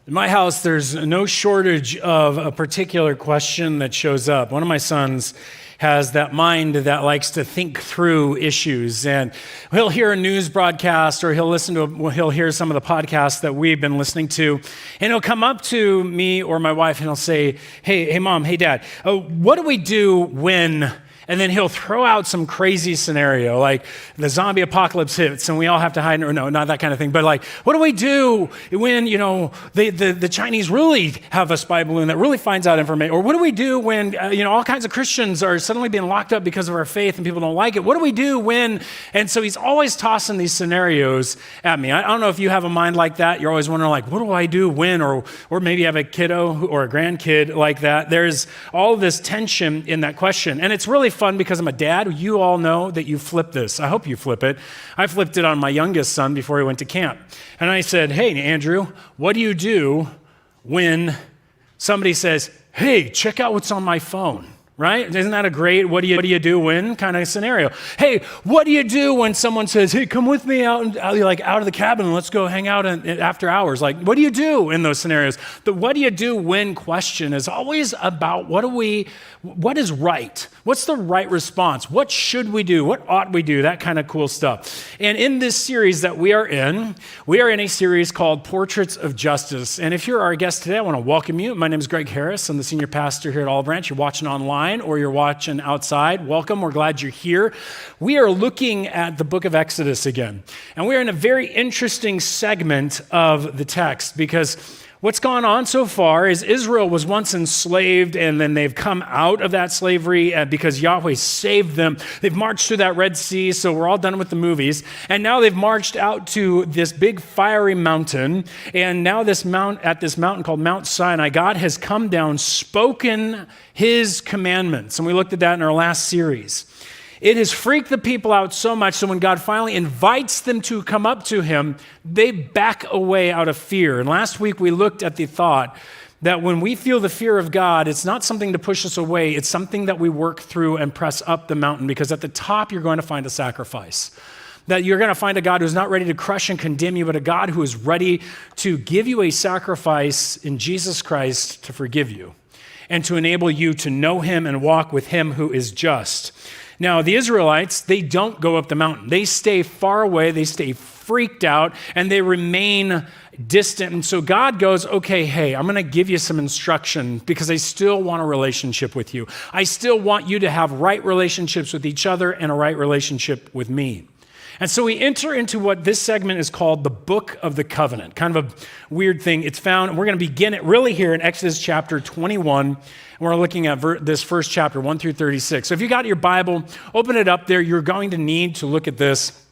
In my house, there's no shortage of a particular question that shows up. One of my sons has that mind that likes to think through issues, and he'll hear a news broadcast or he'll hear some of the podcasts that we've been listening to, and he'll come up to me or my wife and he'll say, hey mom, hey dad, what do we do when... And then he'll throw out some crazy scenario, like the zombie apocalypse hits and we all have to hide, or no, not that kind of thing, but like, what do we do when, the Chinese really have a spy balloon that really finds out information? Or what do we do when, all kinds of Christians are suddenly being locked up because of our faith and people don't like it? What do we do when? And so he's always tossing these scenarios at me. I don't know if you have a mind like that. You're always wondering, like, what do I do when? Or maybe you have a kiddo or a grandkid like that. There's all this tension in that question. And it's really fun because I'm a dad. You all know that you flip this. I hope you flip it. I flipped it on my youngest son before he went to camp. And I said, hey, Andrew, what do you do when somebody says, hey, check out what's on my phone? Right? Isn't that a great what do you do when kind of scenario? Hey, what do you do when someone says, hey, come with me out of the cabin and let's go hang out after hours? Like, what do you do in those scenarios? The what do you do when question is always about what is right? What's the right response? What should we do? What ought we do? That kind of cool stuff. And in this series that we are in a series called Portraits of Justice. And if you're our guest today, I want to welcome you. My name is Greg Harris. I'm the senior pastor here at Olive Branch. You're watching online or you're watching outside, welcome. We're glad you're here. We are looking at the book of Exodus again. And we're in a very interesting segment of the text because what's gone on so far is Israel was once enslaved and then they've come out of that slavery because Yahweh saved them. They've marched through that Red Sea, so we're all done with the movies. And now they've marched out to this big fiery mountain. And now at this mountain called Mount Sinai, God has come down, spoken his commandments. And we looked at that in our last series. It has freaked the people out so much, so when God finally invites them to come up to him, they back away out of fear. And last week we looked at the thought that when we feel the fear of God, it's not something to push us away, it's something that we work through and press up the mountain, because at the top you're going to find a sacrifice. That you're going to find a God who's not ready to crush and condemn you, but a God who is ready to give you a sacrifice in Jesus Christ to forgive you and to enable you to know him and walk with him who is just. Now, the Israelites, they don't go up the mountain. They stay far away, they stay freaked out, and they remain distant. And so God goes, okay, hey, I'm going to give you some instruction because I still want a relationship with you. I still want you to have right relationships with each other and a right relationship with me. And so we enter into what this segment is called the Book of the Covenant. Kind of a weird thing. It's found, and we're going to begin it really here in Exodus chapter 21. And we're looking at this first chapter, 1 through 36. So if you got your Bible, open it up there. You're going to need to look at this.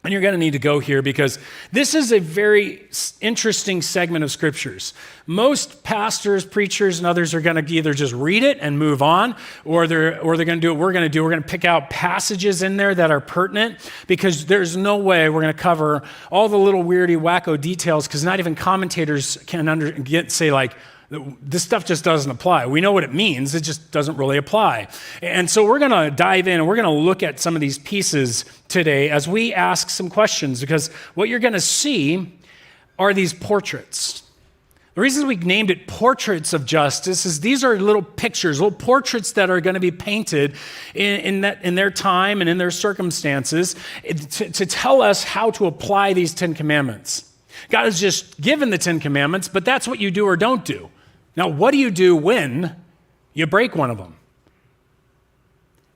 And you're going to need to go here because this is a very interesting segment of scriptures. Most pastors, preachers, and others are going to either just read it and move on, or they're going to do what we're going to do. We're going to pick out passages in there that are pertinent because there's no way we're going to cover all the little weirdy, wacko details because not even commentators can say like, this stuff just doesn't apply. We know what it means. It just doesn't really apply. And so we're going to dive in and we're going to look at some of these pieces today as we ask some questions, because what you're going to see are these portraits. The reason we named it Portraits of Justice is these are little pictures, little portraits that are going to be painted in their time and in their circumstances to tell us how to apply these 10 commandments. God has just given the 10 commandments, but that's what you do or don't do. Now, what do you do when you break one of them?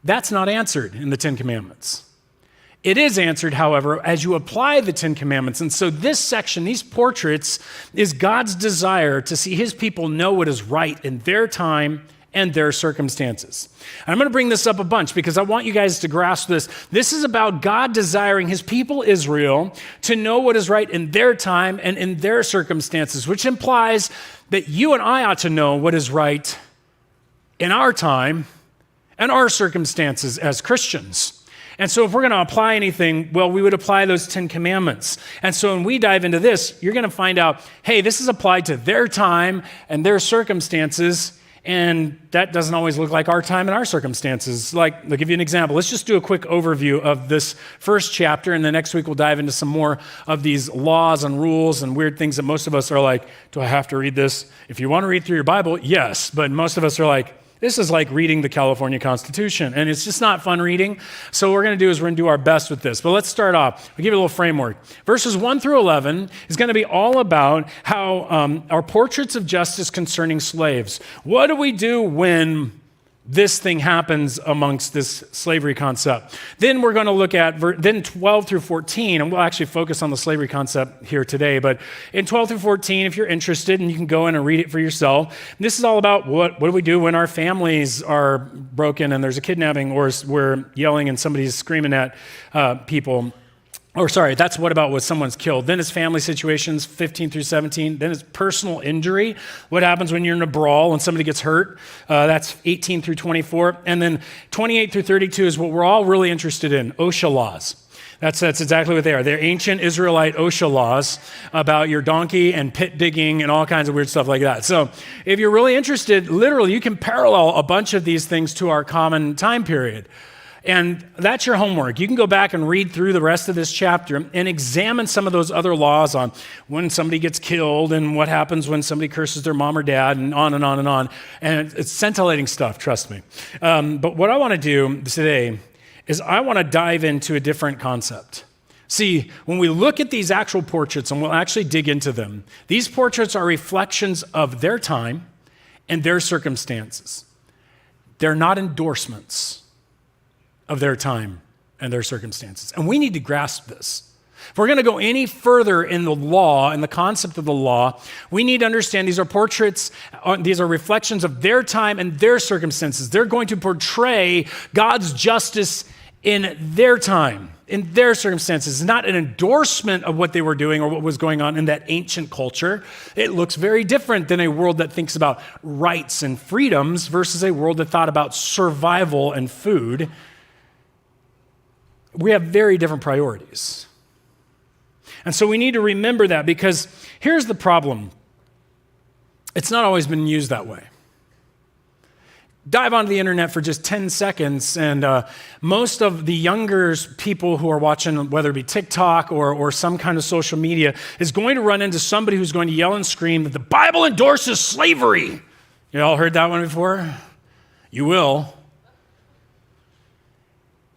That's not answered in the 10 commandments. It is answered, however, as you apply the 10 commandments. And so this section, these portraits, is God's desire to see his people know what is right in their time and their circumstances. And I'm going to bring this up a bunch because I want you guys to grasp this. This is about God desiring his people Israel to know what is right in their time and in their circumstances, which implies that you and I ought to know what is right in our time and our circumstances as Christians. And so if we're going to apply anything, well, we would apply those 10 commandments. And so when we dive into this, you're going to find out, hey, this is applied to their time and their circumstances. And that doesn't always look like our time and our circumstances. Like, I'll give you an example. Let's just do a quick overview of this first chapter, and then next week we'll dive into some more of these laws and rules and weird things that most of us are like, do I have to read this? If you want to read through your Bible, yes. But most of us are like, this is like reading the California Constitution, and it's just not fun reading. So what we're going to do is we're going to do our best with this. But let's start off. I'll give you a little framework. Verses 1 through 11 is going to be all about how our portraits of justice concerning slaves. What do we do when this thing happens amongst this slavery concept? Then we're going to look at then 12 through 14, and we'll actually focus on the slavery concept here today. But in 12 through 14, if you're interested, and you can go in and read it for yourself, this is all about what do we do when our families are broken and there's a kidnapping, or we're yelling and somebody's screaming at people. Or sorry, that's what about when someone's killed. Then it's family situations, 15 through 17. Then it's personal injury. What happens when you're in a brawl and somebody gets hurt? That's 18 through 24. And then 28 through 32 is what we're all really interested in, OSHA laws. That's exactly what they are. They're ancient Israelite OSHA laws about your donkey and pit digging and all kinds of weird stuff like that. So if you're really interested, literally, you can parallel a bunch of these things to our common time period. And that's your homework. You can go back and read through the rest of this chapter and examine some of those other laws on when somebody gets killed and what happens when somebody curses their mom or dad, and on and on and on. And it's scintillating stuff, trust me. But what I want to do today is I want to dive into a different concept. See, when we look at these actual portraits, and we'll actually dig into them, these portraits are reflections of their time and their circumstances. They're not endorsements of their time and their circumstances. And we need to grasp this. If we're going to go any further in the law and the concept of the law, we need to understand these are portraits, these are reflections of their time and their circumstances. They're going to portray God's justice in their time, in their circumstances. It's not an endorsement of what they were doing or what was going on in that ancient culture. It looks very different than a world that thinks about rights and freedoms versus a world that thought about survival and food. We have very different priorities. And so we need to remember that, because here's the problem. It's not always been used that way. Dive onto the internet for just 10 seconds, and most of the younger people who are watching, whether it be TikTok or some kind of social media, is going to run into somebody who's going to yell and scream that the Bible endorses slavery. You all heard that one before? You will.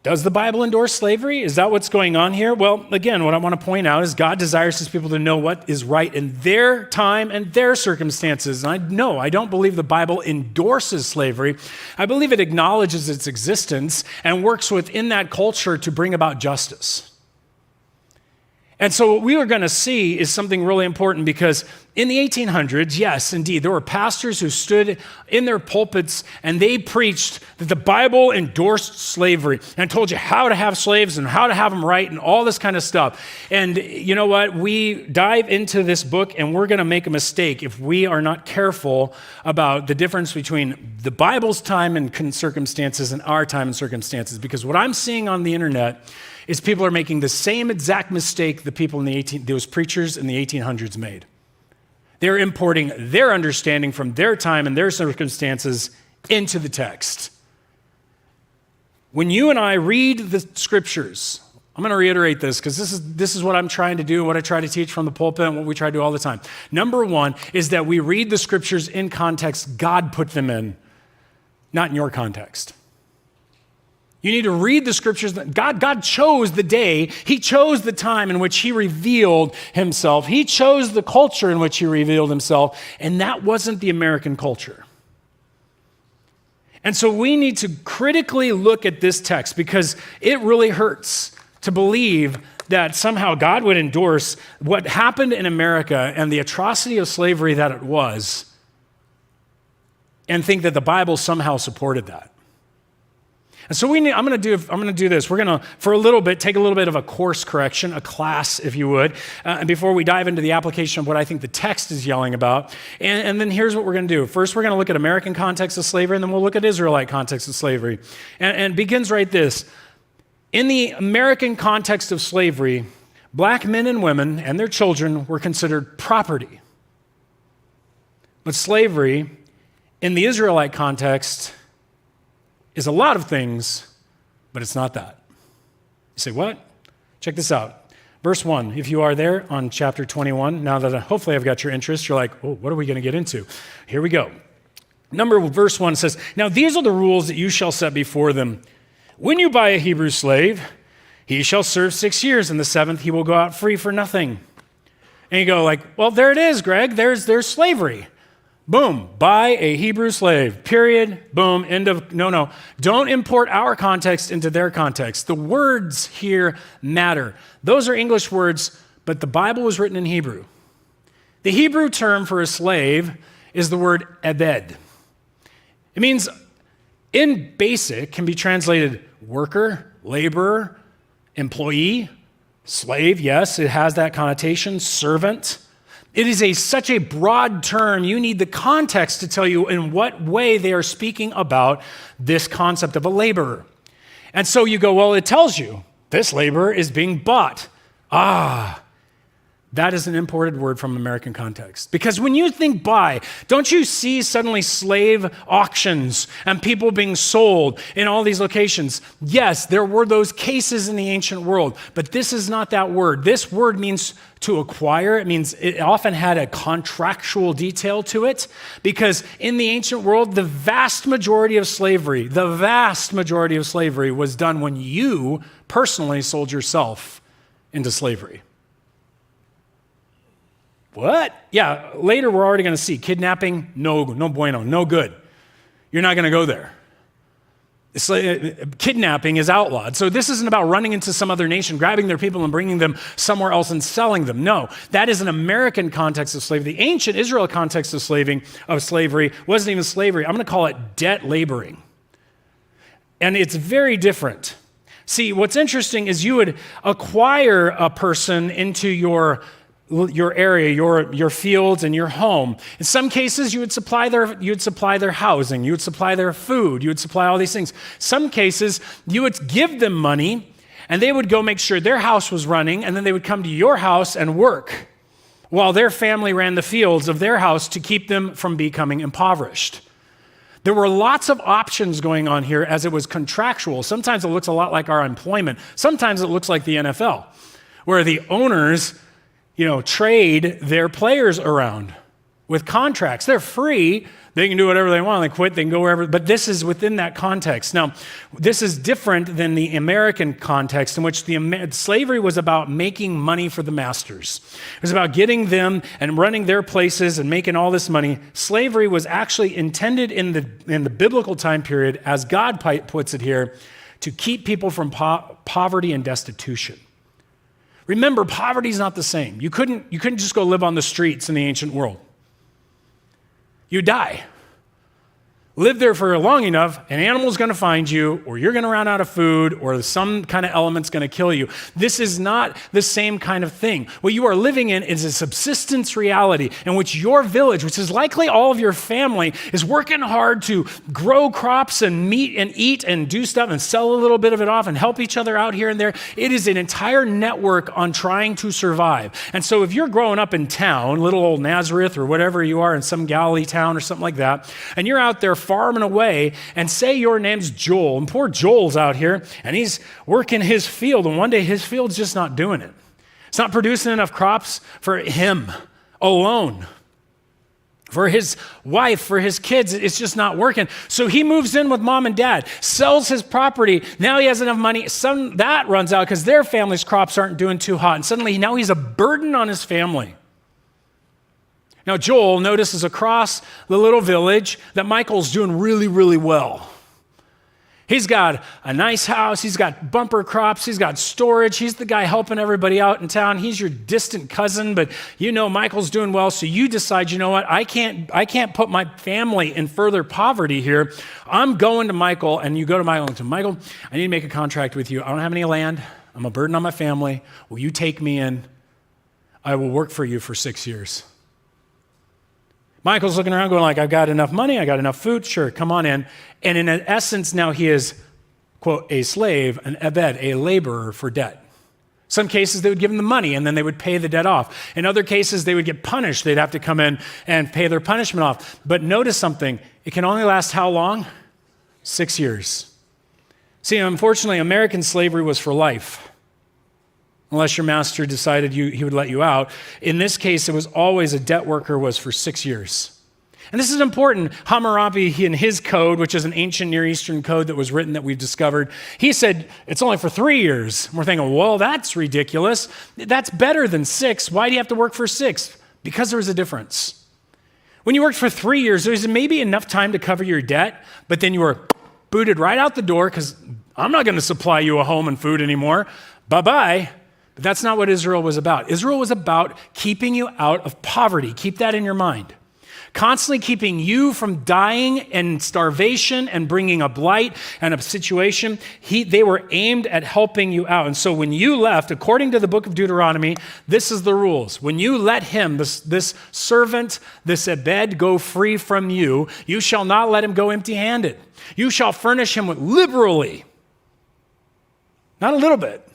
Does the Bible endorse slavery? Is that what's going on here? Well, again, what I want to point out is God desires his people to know what is right in their time and their circumstances. And I don't believe the Bible endorses slavery. I believe it acknowledges its existence and works within that culture to bring about justice. And so what we are going to see is something really important, because in the 1800s, yes, indeed, there were pastors who stood in their pulpits and they preached that the Bible endorsed slavery and told you how to have slaves and how to have them right and all this kind of stuff. And you know what? We dive into this book and we're going to make a mistake if we are not careful about the difference between the Bible's time and circumstances and our time and circumstances. Because what I'm seeing on the internet is people are making the same exact mistake the people in those preachers in the 1800s made. They're importing their understanding from their time and their circumstances into the text. When you and I read the scriptures, I'm going to reiterate this because this is what I'm trying to do, what I try to teach from the pulpit, and what we try to do all the time. Number one is that we read the scriptures in context God put them in, not in your context. You need to read the scriptures. God chose the day. He chose the time in which he revealed himself. He chose the culture in which he revealed himself, and that wasn't the American culture. And so we need to critically look at this text, because it really hurts to believe that somehow God would endorse what happened in America and the atrocity of slavery that it was, and think that the Bible somehow supported that. And so I'm going to do this. We're going to, for a little bit, take a little bit of a course correction, a class, if you would, and before we dive into the application of what I think the text is yelling about. And then here's what we're going to do. First, we're going to look at American context of slavery, and then we'll look at Israelite context of slavery. And it begins right this. In the American context of slavery, black men and women and their children were considered property. But slavery in the Israelite context is a lot of things, but it's not that. You say, what? Check this out. Verse 1, if you are there on chapter 21, now that hopefully I've got your interest, you're like, oh, what are we going to get into? Here we go. Verse 1 says, now these are the rules that you shall set before them. When you buy a Hebrew slave, he shall serve 6 years, and the seventh he will go out free for nothing. And you go like, well, there it is, Greg. There's slavery. Boom, buy a Hebrew slave, period, boom, end of, no. Don't import our context into their context. The words here matter. Those are English words, but the Bible was written in Hebrew. The Hebrew term for a slave is the word ebed. It means, in basic, can be translated worker, laborer, employee, slave, yes, it has that connotation, servant. It is such a broad term, you need the context to tell you in what way they are speaking about this concept of a laborer. And so you go, well, it tells you this laborer is being bought. That is an imported word from American context. Because when you think buy, don't you see suddenly slave auctions and people being sold in all these locations? Yes, there were those cases in the ancient world, but this is not that word. This word means to acquire. It means it often had a contractual detail to it, because in the ancient world, the vast majority of slavery was done when you personally sold yourself into slavery. What? Yeah, later we're already going to see kidnapping, no bueno, no good. You're not going to go there. Kidnapping is outlawed. So this isn't about running into some other nation, grabbing their people and bringing them somewhere else and selling them. No, that is an American context of slavery. The ancient Israel context of slavery wasn't even slavery. I'm going to call it debt laboring. And it's very different. See, what's interesting is you would acquire a person into your area, your fields, and your home. In some cases, you would supply their housing, you would supply their food, you would supply all these things. Some cases, you would give them money, and they would go make sure their house was running, and then they would come to your house and work while their family ran the fields of their house to keep them from becoming impoverished. There were lots of options going on here as it was contractual. Sometimes it looks a lot like our employment. Sometimes it looks like the NFL, where the owners trade their players around with contracts. They're free. They can do whatever they want. They quit, they can go wherever. But this is within that context. Now, this is different than the American context in which slavery was about making money for the masters. It was about getting them and running their places and making all this money. Slavery was actually intended in the biblical time period, as God puts it here, to keep people from poverty and destitution. Remember, poverty is not the same. You couldn't just go live on the streets in the ancient world. You'd die. Live there for long enough, an animal's going to find you, or you're going to run out of food, or some kind of element's going to kill you. This is not the same kind of thing. What you are living in is a subsistence reality in which your village, which is likely all of your family, is working hard to grow crops and meat and eat and do stuff and sell a little bit of it off and help each other out here and there. It is an entire network on trying to survive. And so if you're growing up in town, little old Nazareth or whatever you are in some Galilee town or something like that, and you're out there farming away, and say your name's Joel, and poor Joel's out here, and he's working his field, and one day his field's just not doing it. It's not producing enough crops for him alone. For his wife, for his kids, it's just not working. So he moves in with mom and dad, sells his property. Now he has enough money. Some that runs out because their family's crops aren't doing too hot, and suddenly now he's a burden on his family. Now, Joel notices across the little village that Michael's doing really, really well. He's got a nice house. He's got bumper crops. He's got storage. He's the guy helping everybody out in town. He's your distant cousin, but Michael's doing well. So you decide, you know what? I can't put my family in further poverty here. I'm going to Michael, and you go to Michael and say, Michael, I need to make a contract with you. I don't have any land. I'm a burden on my family. Will you take me in? I will work for you for 6 years. Michael's looking around going like, I've got enough money, I got enough food, sure, come on in. And in essence, now he is, quote, a slave, an ebed, a laborer for debt. Some cases, they would give them the money, and then they would pay the debt off. In other cases, they would get punished. They'd have to come in and pay their punishment off. But notice something. It can only last how long? 6 years. See, unfortunately, American slavery was for life, unless your master decided he would let you out. In this case, it was always a debt worker was for 6 years. And this is important. Hammurabi, in his code, which is an ancient Near Eastern code that was written that we've discovered, he said it's only for 3 years. And we're thinking, well, that's ridiculous. That's better than 6. Why do you have to work for 6? Because there was a difference. When you worked for 3 years, there was maybe enough time to cover your debt, but then you were booted right out the door because I'm not going to supply you a home and food anymore. Bye-bye. But that's not what Israel was about. Israel was about keeping you out of poverty. Keep that in your mind. Constantly keeping you from dying and starvation and bringing a blight and a situation. They were aimed at helping you out. And so when you left, according to the book of Deuteronomy, this is the rules. When you let him, this servant, this Ebed, go free from you, you shall not let him go empty-handed. You shall furnish him with liberally. Not a little bit.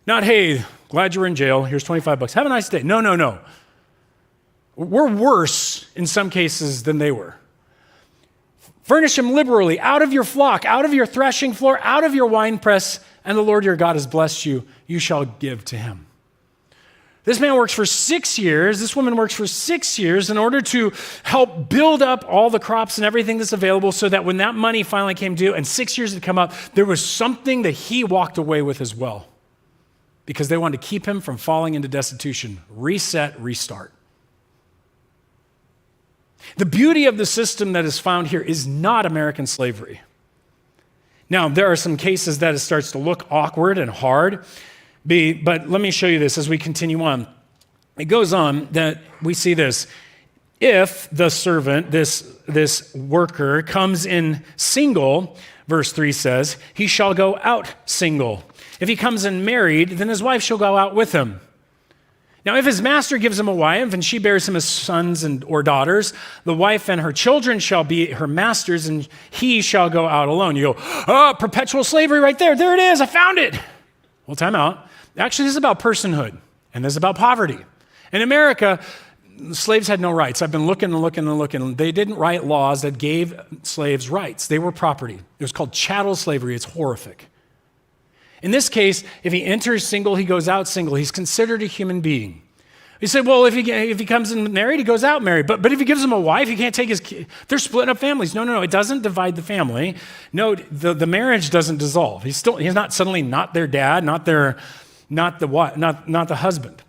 Not, hey, glad you were in jail. Here's $25. Have a nice day. No. We're worse in some cases than they were. Furnish him liberally, out of your flock, out of your threshing floor, out of your winepress, and the Lord your God has blessed you. You shall give to him. This man works for 6 years. This woman works for 6 years in order to help build up all the crops and everything that's available so that when that money finally came due and 6 years had come up, there was something that he walked away with as well because they wanted to keep him from falling into destitution. Reset, restart. The beauty of the system that is found here is not American slavery. Now, there are some cases that it starts to look awkward and hard, but let me show you this as we continue on. It goes on that we see this. If the servant, this worker, comes in single, verse 3 says, he shall go out single. If he comes in married, then his wife shall go out with him. Now, if his master gives him a wife and she bears him as sons or daughters, the wife and her children shall be her master's and he shall go out alone. You go, oh, perpetual slavery right there. There it is. I found it. Well, time out. Actually, this is about personhood and this is about poverty. In America, slaves had no rights. I've been looking. They didn't write laws that gave slaves rights. They were property. It was called chattel slavery. It's horrific. In this case, if he enters single, he goes out single. He's considered a human being. You say, well, if he comes in married, he goes out married. But if he gives him a wife, he can't take his kid. They're splitting up families. No. It doesn't divide the family. No, the marriage doesn't dissolve. He's not suddenly not their dad, not the husband.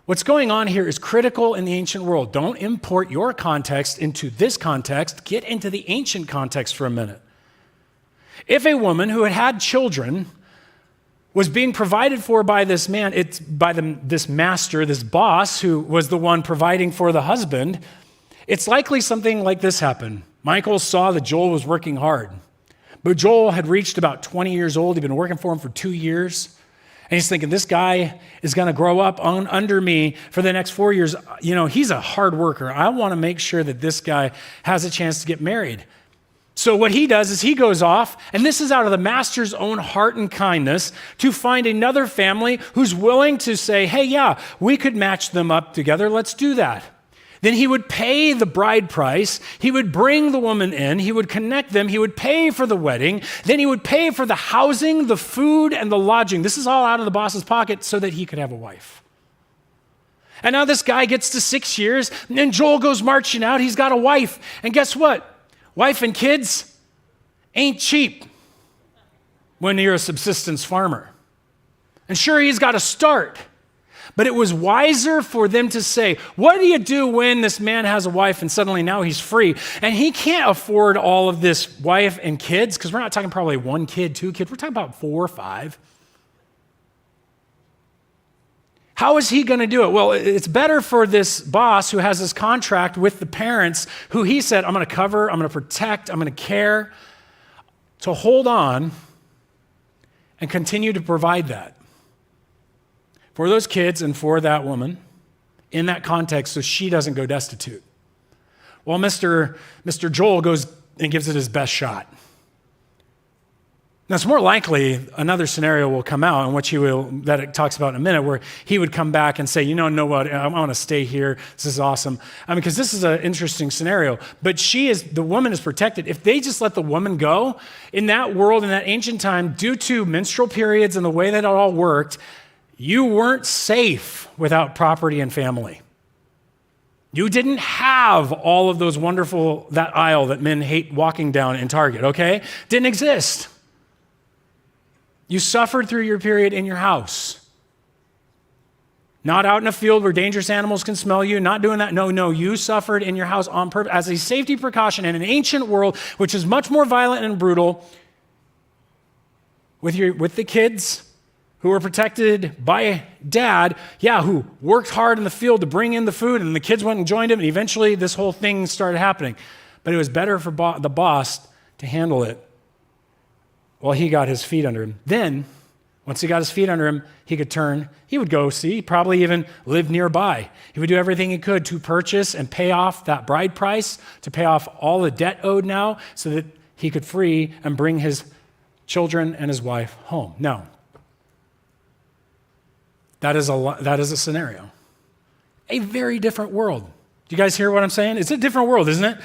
What's going on here is critical in the ancient world. Don't import your context into this context. Get into the ancient context for a minute. If a woman who had children was being provided for by this man, this master, this boss who was the one providing for the husband, it's likely something like this happened. Michael saw that Joel was working hard, but Joel had reached about 20 years old. He'd been working for him for 2 years, and he's thinking, this guy is going to grow up under me for the next 4 years. You know, he's a hard worker. I want to make sure that this guy has a chance to get married. So what he does is he goes off, and this is out of the master's own heart and kindness, to find another family who's willing to say, hey, yeah, we could match them up together. Let's do that. Then he would pay the bride price. He would bring the woman in. He would connect them. He would pay for the wedding. Then he would pay for the housing, the food, and the lodging. This is all out of the boss's pocket so that he could have a wife. And now this guy gets to 6 years, and then Joel goes marching out. He's got a wife. And guess what? Wife and kids ain't cheap when you're a subsistence farmer. And sure, he's got to start. But it was wiser for them to say, what do you do when this man has a wife and suddenly now he's free? And he can't afford all of this wife and kids, because we're not talking probably 1 kid, 2 kids. We're talking about 4 or 5. How is he going to do it? Well, it's better for this boss who has this contract with the parents who he said, I'm going to cover, I'm going to protect, I'm going to care, to hold on and continue to provide that for those kids and for that woman in that context so she doesn't go destitute. Well, Mr. Joel goes and gives it his best shot. Now, it's more likely another scenario will come out in which that it talks about in a minute, where he would come back and say, know what, I want to stay here. This is awesome. Because this is an interesting scenario. But the woman is protected. If they just let the woman go, in that world, in that ancient time, due to menstrual periods and the way that it all worked, you weren't safe without property and family. You didn't have all of those that aisle that men hate walking down in Target, okay? Didn't exist. You suffered through your period in your house. Not out in a field where dangerous animals can smell you, not doing that. No, you suffered in your house on purpose as a safety precaution in an ancient world, which is much more violent and brutal, with the kids who were protected by dad, who worked hard in the field to bring in the food, and the kids went and joined him, and eventually this whole thing started happening. But it was better for the boss to handle it while he got his feet under him. Then, once he got his feet under him, he could turn. He would go see, probably even live nearby. He would do everything he could to purchase and pay off that bride price, to pay off all the debt owed now, so that he could free and bring his children and his wife home. Now, that is a scenario. A very different world. Do you guys hear what I'm saying? It's a different world, isn't it?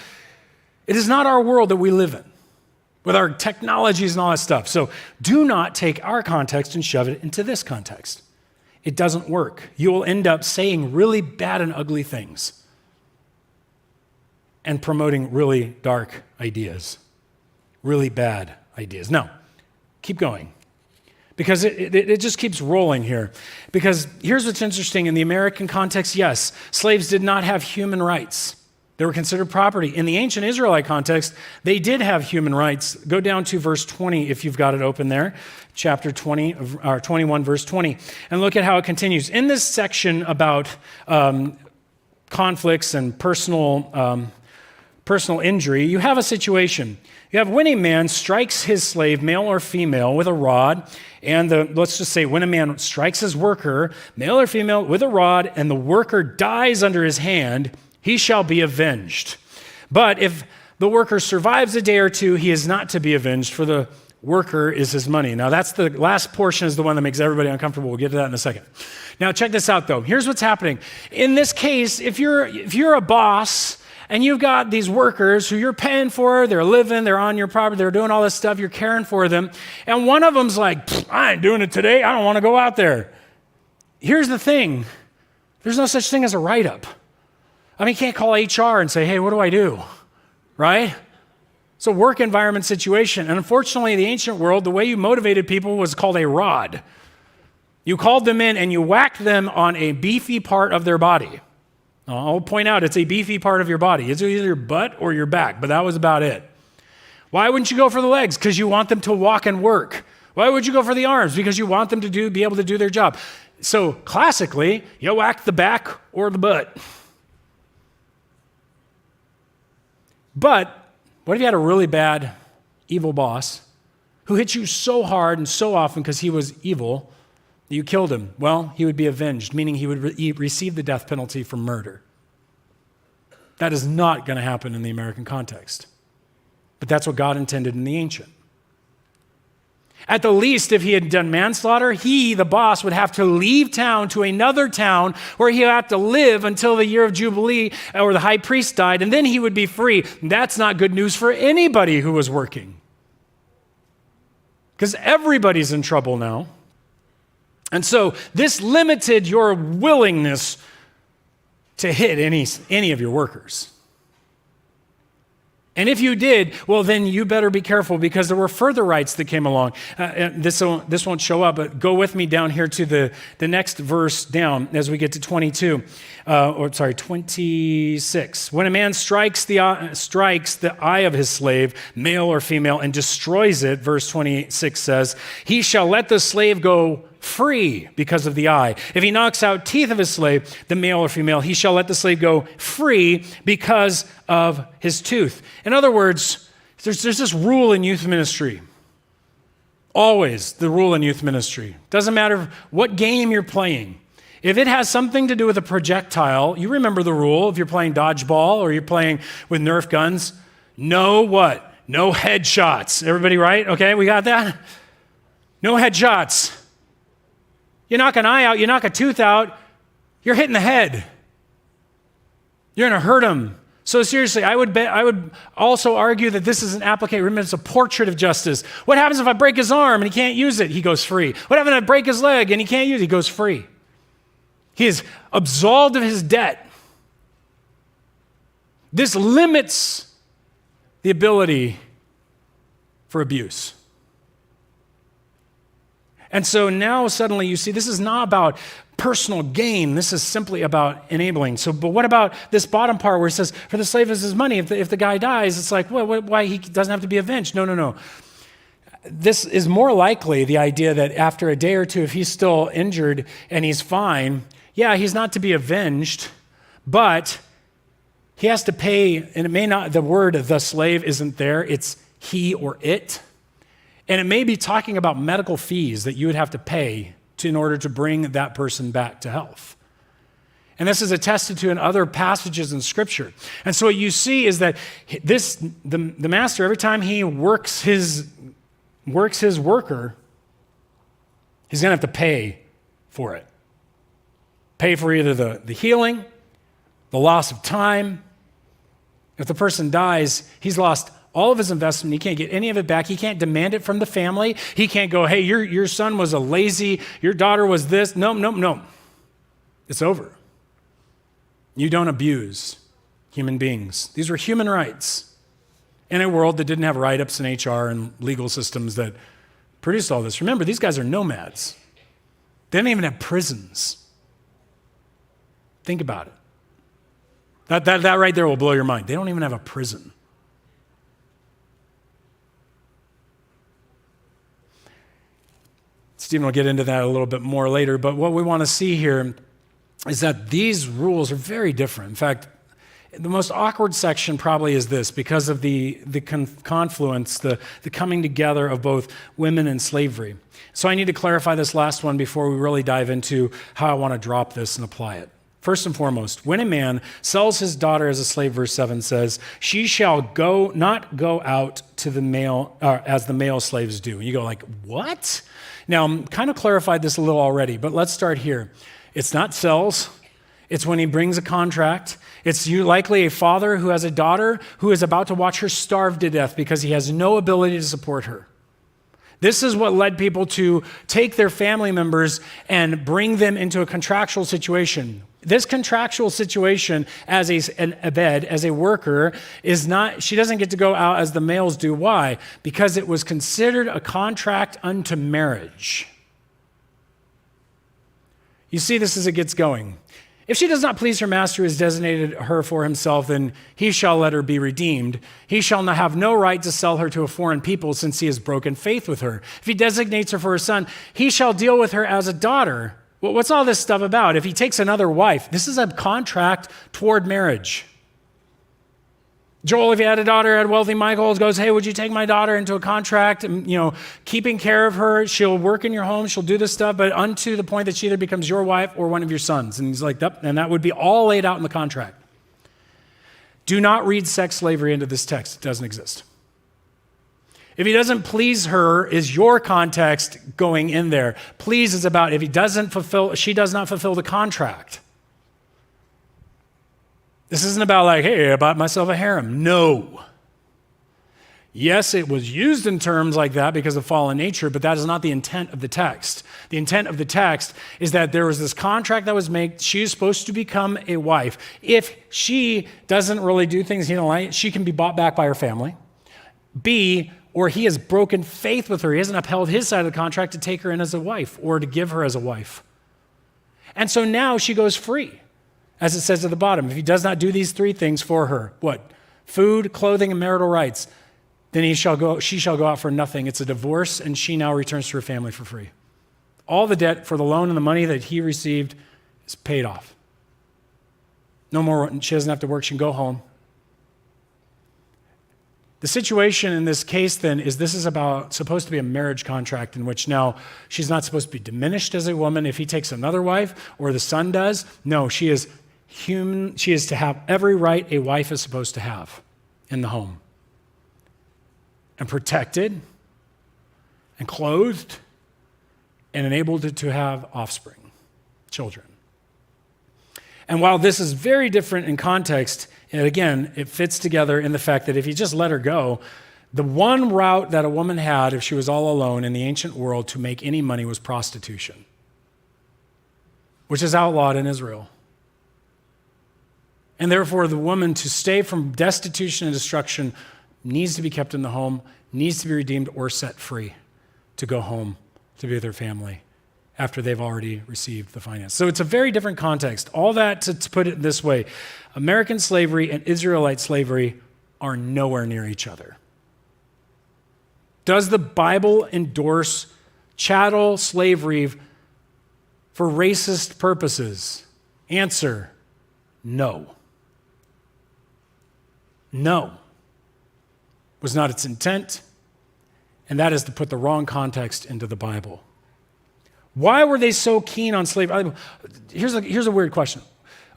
It is not our world that we live in, with our technologies and all that stuff. So do not take our context and shove it into this context. It doesn't work. You will end up saying really bad and ugly things and promoting really dark ideas, really bad ideas. No, keep going, because it just keeps rolling here. Because here's what's interesting. In the American context, yes, slaves did not have human rights. They were considered property. In the ancient Israelite context, they did have human rights. Go down to verse 20 if you've got it open there, chapter 20, or 21, verse 20, and look at how it continues. In this section about conflicts and personal injury, you have a situation. You have when a man strikes his slave, male or female, with a rod, and let's just say when a man strikes his worker, male or female, with a rod, and the worker dies under his hand, he shall be avenged. But if the worker survives a day or two, he is not to be avenged, for the worker is his money. Now, that's the last portion is the one that makes everybody uncomfortable. We'll get to that in a second. Now, check this out, though. Here's what's happening. In this case, if you're a boss and you've got these workers who you're paying for, they're living, they're on your property, they're doing all this stuff, you're caring for them, and one of them's like, I ain't doing it today, I don't want to go out there. Here's the thing. There's no such thing as a write-up. You can't call HR and say, hey, what do I do? Right? It's a work environment situation. And unfortunately, in the ancient world, the way you motivated people was called a rod. You called them in and you whacked them on a beefy part of their body. I'll point out, it's a beefy part of your body. It's either your butt or your back, but that was about it. Why wouldn't you go for the legs? Because you want them to walk and work. Why would you go for the arms? Because you want them to be able to do their job. So classically, you whack the back or the butt. But what if you had a really bad, evil boss who hit you so hard and so often because he was evil that you killed him? Well, he would be avenged, meaning he would receive the death penalty for murder. That is not going to happen in the American context. But that's what God intended in the ancient. At the least, if he had done manslaughter, he, the boss, would have to leave town to another town where he would have to live until the year of Jubilee or the high priest died, and then he would be free. That's not good news for anybody who was working, because everybody's in trouble now. And so this limited your willingness to hit any of your workers. And if you did, well, then you better be careful, because there were further rights that came along. This won't show up, but go with me down here to the next verse down as we get to 26. When a man strikes the eye of his slave, male or female, and destroys it, verse 26 says, he shall let the slave go free because of the eye. If he knocks out teeth of his slave, the male or female, he shall let the slave go free because of his tooth. In other words, there's this rule in youth ministry. Always the rule in youth ministry. Doesn't matter what game you're playing. If it has something to do with a projectile, you remember the rule if you're playing dodgeball or you're playing with Nerf guns, no what? No headshots. Everybody right? Okay, we got that? No headshots. You knock an eye out, you knock a tooth out, you're hitting the head. You're going to hurt him. So seriously, I would also argue that this is an application. Remember, it's a portrait of justice. What happens if I break his arm and he can't use it? He goes free. What happens if I break his leg and he can't use it? He goes free. He is absolved of his debt. This limits the ability for abuse. And so now suddenly you see this is not about personal gain. This is simply about enabling. So, but what about this bottom part where it says, for the slave is his money. If the guy dies, it's like, well, why he doesn't have to be avenged? No. This is more likely the idea that after a day or two, if he's still injured and he's fine, yeah, he's not to be avenged, but he has to pay, and it may not, the word the slave isn't there, it's he or it. And it may be talking about medical fees that you would have to pay in order to bring that person back to health. And this is attested to in other passages in Scripture. And so what you see is that the master, every time he works his worker, he's going to have to pay for it. Pay for either the healing, the loss of time. If the person dies, he's lost all of his investment. He can't get any of it back. He can't demand it from the family. He can't go, hey, your son was a lazy, your daughter was this. No. It's over. You don't abuse human beings. These were human rights in a world that didn't have write-ups and HR and legal systems that produced all this. Remember, these guys are nomads. They don't even have prisons. Think about it. That right there will blow your mind. They don't even have a prison. Stephen will get into that a little bit more later, but what we want to see here is that these rules are very different. In fact, the most awkward section probably is this, because of the confluence, the coming together of both women and slavery. So I need to clarify this last one before we really dive into how I want to drop this and apply it. First and foremost, when a man sells his daughter as a slave, verse 7 says, she shall not go out to the male as the male slaves do. And you go like, what? Now, I'm kind of clarified this a little already, but let's start here. It's not sells. It's when he brings a contract. It's likely a father who has a daughter who is about to watch her starve to death because he has no ability to support her. This is what led people to take their family members and bring them into a contractual situation. This contractual situation as a worker is not, she doesn't get to go out as the males do. Why? Because it was considered a contract unto marriage. You see this as it gets going. If she does not please her master who has designated her for himself, then he shall let her be redeemed. He shall have no right to sell her to a foreign people since he has broken faith with her. If he designates her for a son, he shall deal with her as a daughter. Well, what's all this stuff about? If he takes another wife, this is a contract toward marriage. Joel, if he had a daughter, had wealthy Michael, goes, hey, would you take my daughter into a contract? And, keeping care of her, she'll work in your home, she'll do this stuff, but unto the point that she either becomes your wife or one of your sons. And he's like, yep, and that would be all laid out in the contract. Do not read sex slavery into this text. It doesn't exist. If he doesn't please her is your context going in there. Please is about if she does not fulfill the contract. This isn't about like, hey, I bought myself a harem. No. Yes, it was used in terms like that because of fallen nature, but that is not the intent of the text. The intent of the text is that there was this contract that was made. She is supposed to become a wife. If she doesn't really do things he don't like, she can be bought back by her family. B, or he has broken faith with her. He hasn't upheld his side of the contract to take her in as a wife or to give her as a wife. And so now she goes free. As it says at the bottom, if he does not do these three things for her, what? Food, clothing, and marital rights, then she shall go out for nothing. It's a divorce, and she now returns to her family for free. All the debt for the loan and the money that he received is paid off. No more, she doesn't have to work, she can go home. The situation in this case then is this is supposed to be a marriage contract in which now she's not supposed to be diminished as a woman if he takes another wife or the son does. No, she is human. She is to have every right a wife is supposed to have in the home. and protected and clothed and enabled it to have offspring, children. And while this is very different in context, and again, it fits together in the fact that if you just let her go, the one route that a woman had if she was all alone in the ancient world to make any money was prostitution, which is outlawed in Israel. And therefore, the woman to stay from destitution and destruction needs to be kept in the home, needs to be redeemed or set free to go home to be with her family after they've already received the finance. So it's a very different context. All that to put it this way, American slavery and Israelite slavery are nowhere near each other. Does the Bible endorse chattel slavery for racist purposes? Answer, no. No. Was not its intent, and that is to put the wrong context into the Bible. Why were they so keen on slavery? Here's a weird question.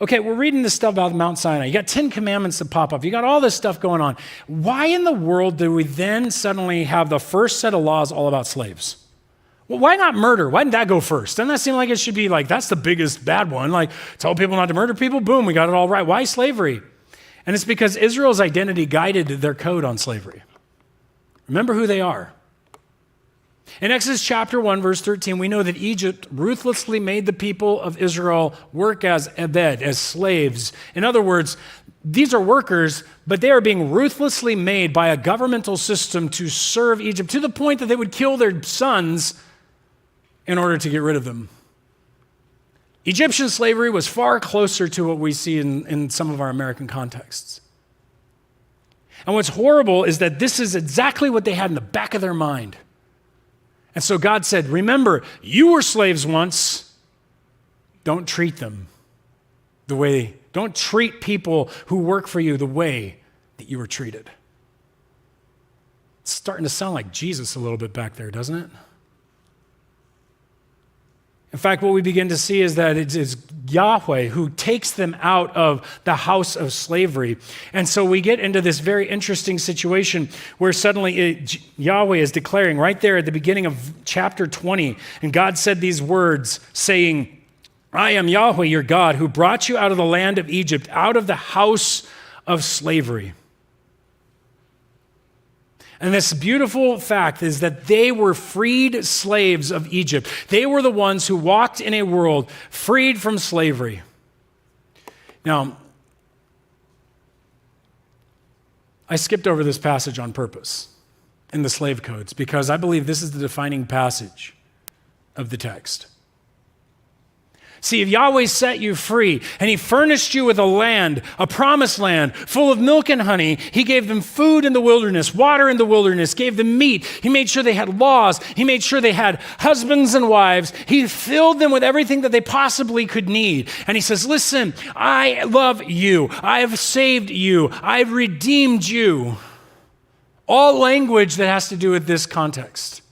Okay, we're reading this stuff about Mount Sinai. You got 10 commandments that pop up. You got all this stuff going on. Why in the world do we then suddenly have the first set of laws all about slaves? Well, why not murder? Why didn't that go first? Doesn't that seem like it should be like, that's the biggest bad one? Like, tell people not to murder people, boom, we got it all right. Why slavery? And it's because Israel's identity guided their code on slavery. Remember who they are. In Exodus chapter 1, verse 13, we know that Egypt ruthlessly made the people of Israel work as ebed, as slaves. In other words, these are workers, but they are being ruthlessly made by a governmental system to serve Egypt to the point that they would kill their sons in order to get rid of them. Egyptian slavery was far closer to what we see in some of our American contexts. And what's horrible is that this is exactly what they had in the back of their mind. And so God said, remember, you were slaves once. Don't treat them don't treat people who work for you the way that you were treated. It's starting to sound like Jesus a little bit back there, doesn't it? In fact, what we begin to see is that it is Yahweh who takes them out of the house of slavery. And so we get into this very interesting situation where suddenly Yahweh is declaring right there at the beginning of chapter 20, and God said these words saying, I am Yahweh, your God, who brought you out of the land of Egypt, out of the house of slavery. And this beautiful fact is that they were freed slaves of Egypt. They were the ones who walked in a world freed from slavery. Now, I skipped over this passage on purpose in the slave codes because I believe this is the defining passage of the text. See, if Yahweh set you free and he furnished you with a land, a promised land full of milk and honey, he gave them food in the wilderness, water in the wilderness, gave them meat. He made sure they had laws. He made sure they had husbands and wives. He filled them with everything that they possibly could need. And he says, listen, I love you. I have saved you. I've redeemed you. All language that has to do with this context.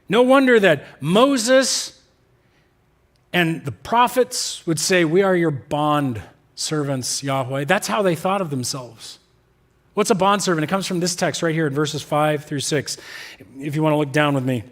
No wonder that Moses and the prophets would say, we are your bond servants, Yahweh. That's how they thought of themselves. What's a bond servant? It comes from this text right here in verses 5 through 6. If you want to look down with me.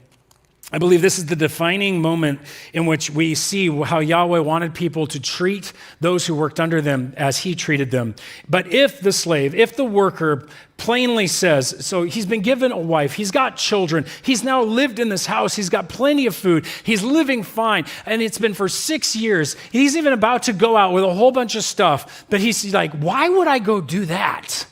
I believe this is the defining moment in which we see how Yahweh wanted people to treat those who worked under them as he treated them. But if the slave, if the worker plainly says, so he's been given a wife, he's got children, he's now lived in this house, he's got plenty of food, he's living fine, and it's been for 6 years, he's even about to go out with a whole bunch of stuff, but he's like, why would I go do that?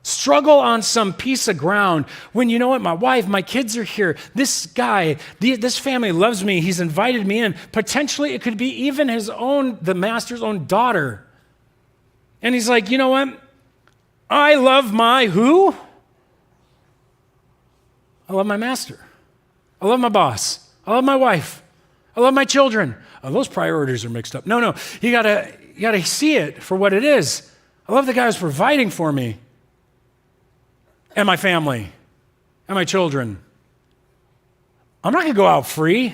Struggle on some piece of ground when, you know what, my wife, my kids are here. This guy, this family loves me. He's invited me in. Potentially it could be even the master's own daughter. And he's like, you know what? I love my who? I love my master. I love my boss. I love my wife. I love my children. Oh, those priorities are mixed up. No, you gotta see it for what it is. I love the guy who's providing for me. And my family, and my children. I'm not going to go out free.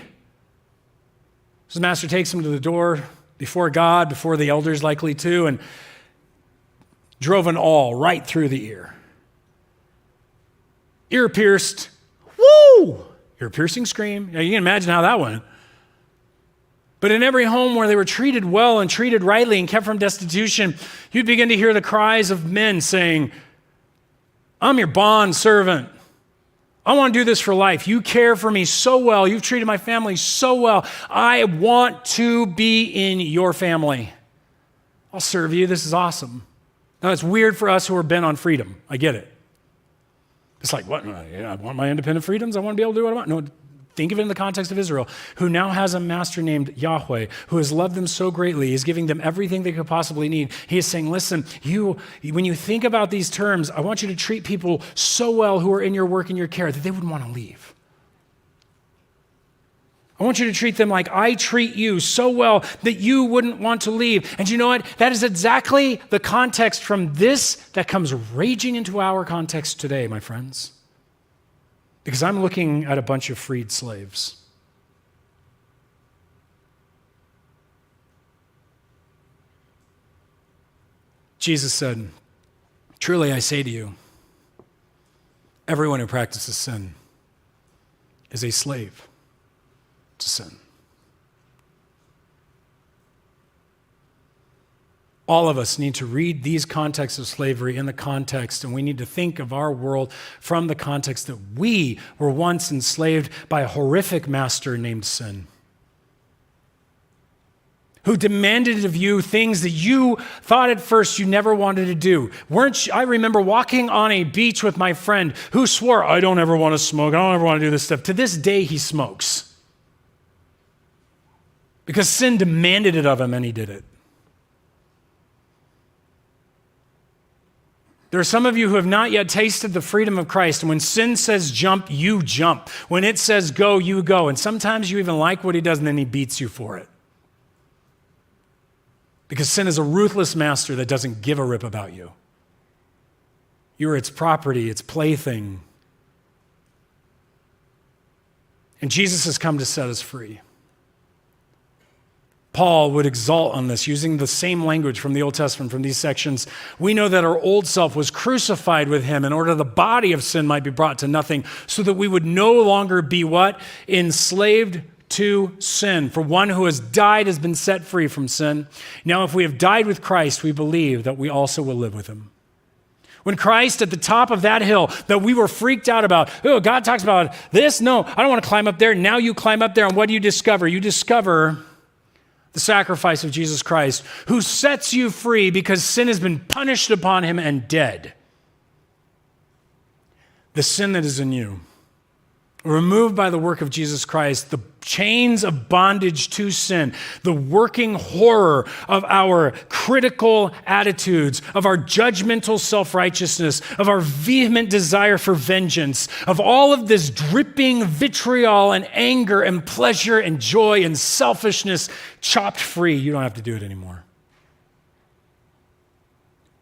So the master takes him to the door before God, before the elders likely too, and drove an awl right through the ear. ear pierced, woo, ear piercing scream. Now, you can imagine how that went. But in every home where they were treated well and treated rightly and kept from destitution, you'd begin to hear the cries of men saying, I'm your bond servant. I want to do this for life. You care for me so well. You've treated my family so well. I want to be in your family. I'll serve you. This is awesome. Now, it's weird for us who are bent on freedom. I get it. It's like, what? Yeah, I want my independent freedoms. I want to be able to do what I want. No, think of it in the context of Israel, who now has a master named Yahweh, who has loved them so greatly. He's giving them everything they could possibly need. He is saying, listen, when you think about these terms, I want you to treat people so well who are in your work and your care that they wouldn't want to leave. I want you to treat them like I treat you so well that you wouldn't want to leave. And you know what? That is exactly the context from this that comes raging into our context today, my friends. Because I'm looking at a bunch of freed slaves. Jesus said, truly I say to you, everyone who practices sin is a slave to sin. All of us need to read these contexts of slavery in the context, and we need to think of our world from the context that we were once enslaved by a horrific master named sin, who demanded of you things that you thought at first you never wanted to do. I remember walking on a beach with my friend who swore, I don't ever want to smoke, I don't ever want to do this stuff. To this day, he smokes. Because sin demanded it of him, and he did it. There are some of you who have not yet tasted the freedom of Christ. And when sin says jump, you jump. When it says go, you go. And sometimes you even like what he does, and then he beats you for it. Because sin is a ruthless master that doesn't give a rip about you. You are its property, its plaything. And Jesus has come to set us free. Paul would exalt on this, using the same language from the Old Testament, from these sections. We know that our old self was crucified with him in order the body of sin might be brought to nothing, so that we would no longer be what? Enslaved to sin. For one who has died has been set free from sin. Now, if we have died with Christ, we believe that we also will live with him. When Christ at the top of that hill that we were freaked out about, oh, God talks about this? No, I don't want to climb up there. Now you climb up there, and what do you discover? You discover the sacrifice of Jesus Christ, who sets you free because sin has been punished upon him and dead. The sin that is in you, removed by the work of Jesus Christ, the chains of bondage to sin, the working horror of our critical attitudes, of our judgmental self-righteousness, of our vehement desire for vengeance, of all of this dripping vitriol and anger and pleasure and joy and selfishness chopped free. You don't have to do it anymore.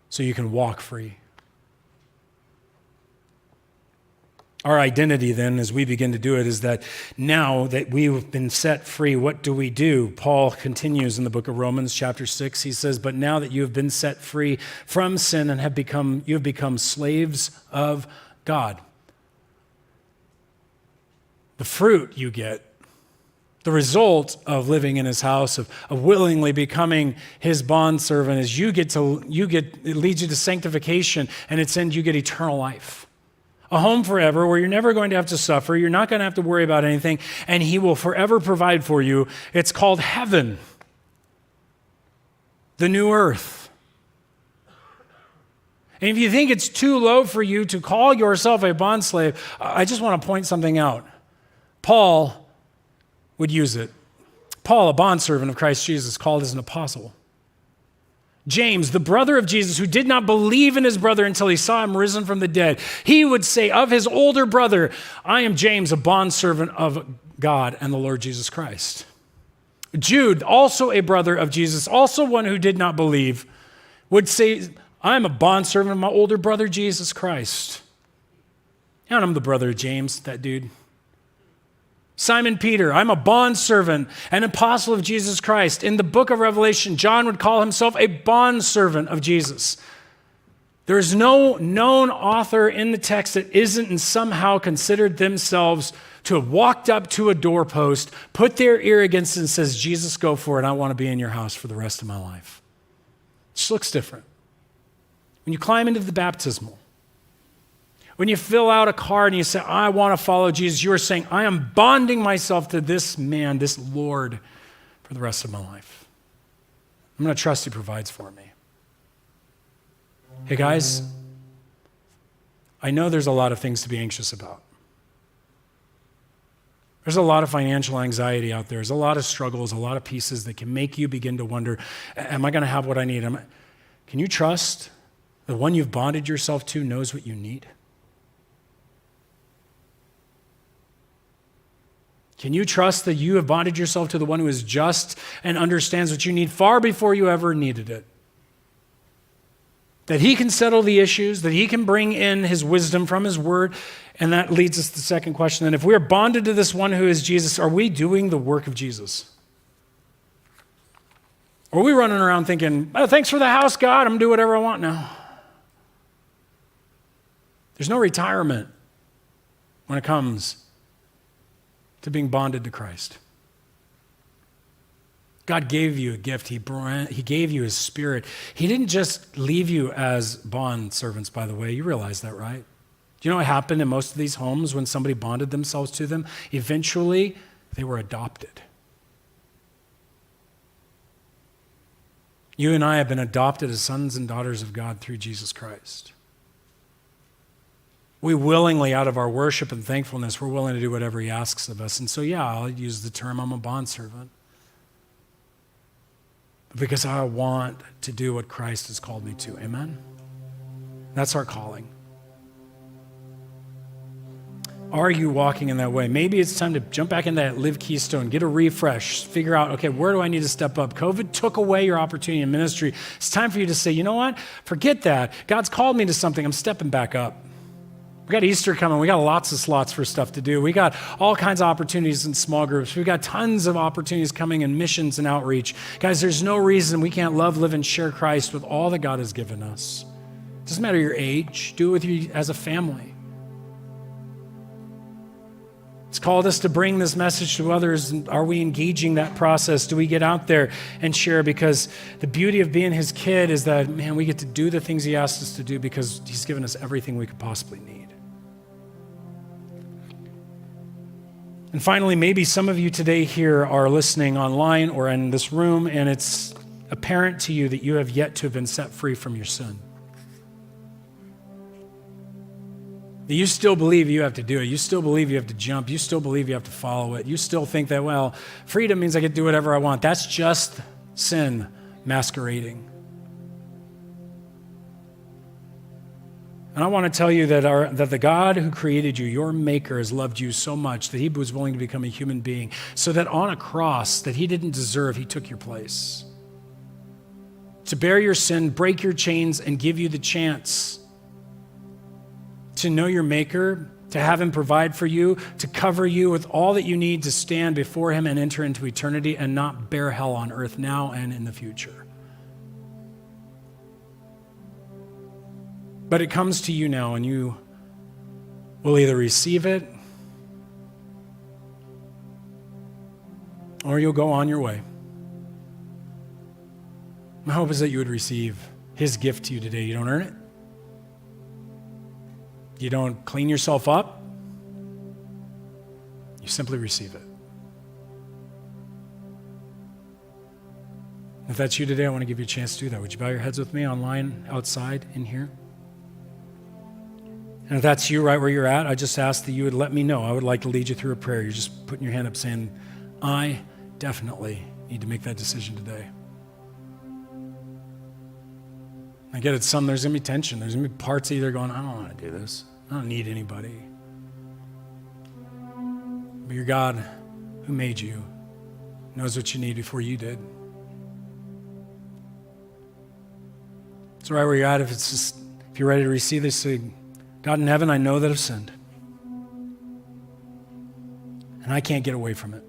So you can walk free. Our identity then, as we begin to do it, is that now that we've been set free, what do? Paul continues in the book of Romans chapter 6. He says, but now that you have been set free from sin and you have become slaves of God. The fruit you get, the result of living in his house, of willingly becoming his bondservant, is it leads you to sanctification, and its end you get eternal life. A home forever where you're never going to have to suffer. You're not going to have to worry about anything, and he will forever provide for you. It's called heaven, the new earth. And if you think it's too low for you to call yourself a bondslave, I just want to point something out. Paul would use it. Paul, a bondservant of Christ Jesus, called as an apostle. James, the brother of Jesus, who did not believe in his brother until he saw him risen from the dead, he would say of his older brother, I am James, a bondservant of God and the Lord Jesus Christ. Jude, also a brother of Jesus, also one who did not believe, would say, I'm a bondservant of my older brother, Jesus Christ. And I'm the brother of James, that dude. Simon Peter, I'm a bondservant, an apostle of Jesus Christ. In the book of Revelation, John would call himself a bondservant of Jesus. There's no known author in the text that isn't and somehow considered themselves to have walked up to a doorpost, put their ear against it and says, Jesus, go for it. I want to be in your house for the rest of my life. It just looks different. When you climb into the baptismal, when you fill out a card and you say, I want to follow Jesus, you are saying, I am bonding myself to this man, this Lord, for the rest of my life. I'm going to trust he provides for me. Hey guys, I know there's a lot of things to be anxious about. There's a lot of financial anxiety out there. There's a lot of struggles, a lot of pieces that can make you begin to wonder, am I going to have what I need? Can you trust the one you've bonded yourself to knows what you need? Can you trust that you have bonded yourself to the one who is just and understands what you need far before you ever needed it? That he can settle the issues, that he can bring in his wisdom from his word. And that leads us to the second question. And if we are bonded to this one who is Jesus, are we doing the work of Jesus? Or are we running around thinking, oh, thanks for the house, God, I'm going to do whatever I want now? There's no retirement when it comes to being bonded to Christ. God gave you a gift. He gave you his spirit. He didn't just leave you as bond servants, by the way. You realize that, right? Do you know what happened in most of these homes when somebody bonded themselves to them? Eventually, they were adopted. You and I have been adopted as sons and daughters of God through Jesus Christ. We willingly, out of our worship and thankfulness, we're willing to do whatever he asks of us. And so, yeah, I'll use the term, I'm a bondservant. Because I want to do what Christ has called me to. Amen? That's our calling. Are you walking in that way? Maybe it's time to jump back into that Live Keystone, get a refresh, figure out, okay, where do I need to step up? COVID took away your opportunity in ministry. It's time for you to say, you know what? Forget that. God's called me to something. I'm stepping back up. We got Easter coming. We got lots of slots for stuff to do. We got all kinds of opportunities in small groups. We got tons of opportunities coming in missions and outreach. Guys, there's no reason we can't love, live, and share Christ with all that God has given us. It doesn't matter your age. Do it with you as a family. It's called us to bring this message to others. Are we engaging that process? Do we get out there and share? Because the beauty of being his kid is that, man, we get to do the things he asked us to do because he's given us everything we could possibly need. And finally, maybe some of you today here are listening online or in this room, and it's apparent to you that you have yet to have been set free from your sin. That you still believe you have to do it. You still believe you have to jump. You still believe you have to follow it. You still think that, well, freedom means I can do whatever I want. That's just sin masquerading. And I want to tell you that the God who created you, your maker, has loved you so much that he was willing to become a human being so that on a cross that he didn't deserve, he took your place. To bear your sin, break your chains, and give you the chance to know your maker, to have him provide for you, to cover you with all that you need to stand before him and enter into eternity and not bear hell on earth now and in the future. But it comes to you now, and you will either receive it or you'll go on your way. My hope is that you would receive his gift to you today. You don't earn it. You don't clean yourself up. You simply receive it. If that's you today, I want to give you a chance to do that. Would you bow your heads with me online, outside, in here? And if that's you right where you're at, I just ask that you would let me know. I would like to lead you through a prayer. You're just putting your hand up saying, I definitely need to make that decision today. I get it, there's going to be tension. There's going to be parts of you that are going, I don't want to do this. I don't need anybody. But your God who made you knows what you need before you did. So right where you're at, if you're ready to receive this, say, God in heaven, I know that I've sinned. And I can't get away from it.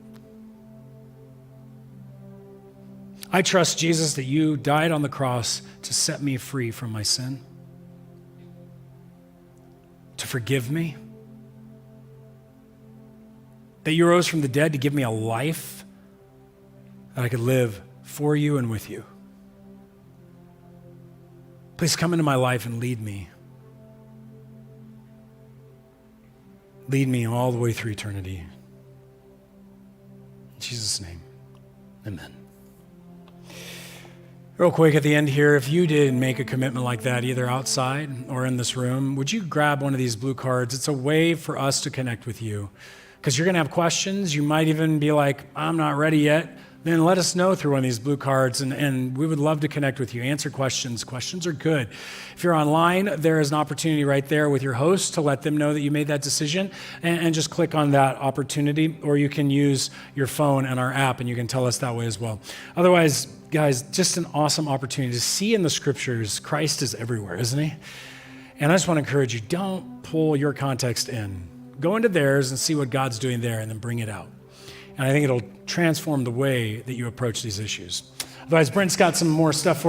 I trust, Jesus, that you died on the cross to set me free from my sin. forgive me, that you rose from the dead to give me a life that I could live for you and with you. Please come into my life and lead me. Lead me all the way through eternity. In Jesus' name, amen. Real quick at the end here, if you did make a commitment like that, either outside or in this room, would you grab one of these blue cards? It's a way for us to connect with you, because you're going to have questions. You might even be like, I'm not ready yet. Then let us know through one of these blue cards, and we would love to connect with you, answer questions. Questions are good. If you're online, there is an opportunity right there with your host to let them know that you made that decision, and just click on that opportunity, or you can use your phone and our app, and you can tell us that way as well. Otherwise, guys, just an awesome opportunity to see in the scriptures, Christ is everywhere, isn't he? And I just want to encourage you, don't pull your context in. Go into theirs and see what God's doing there, and then bring it out. And I think it'll transform the way that you approach these issues. Otherwise, Brent's got some more stuff for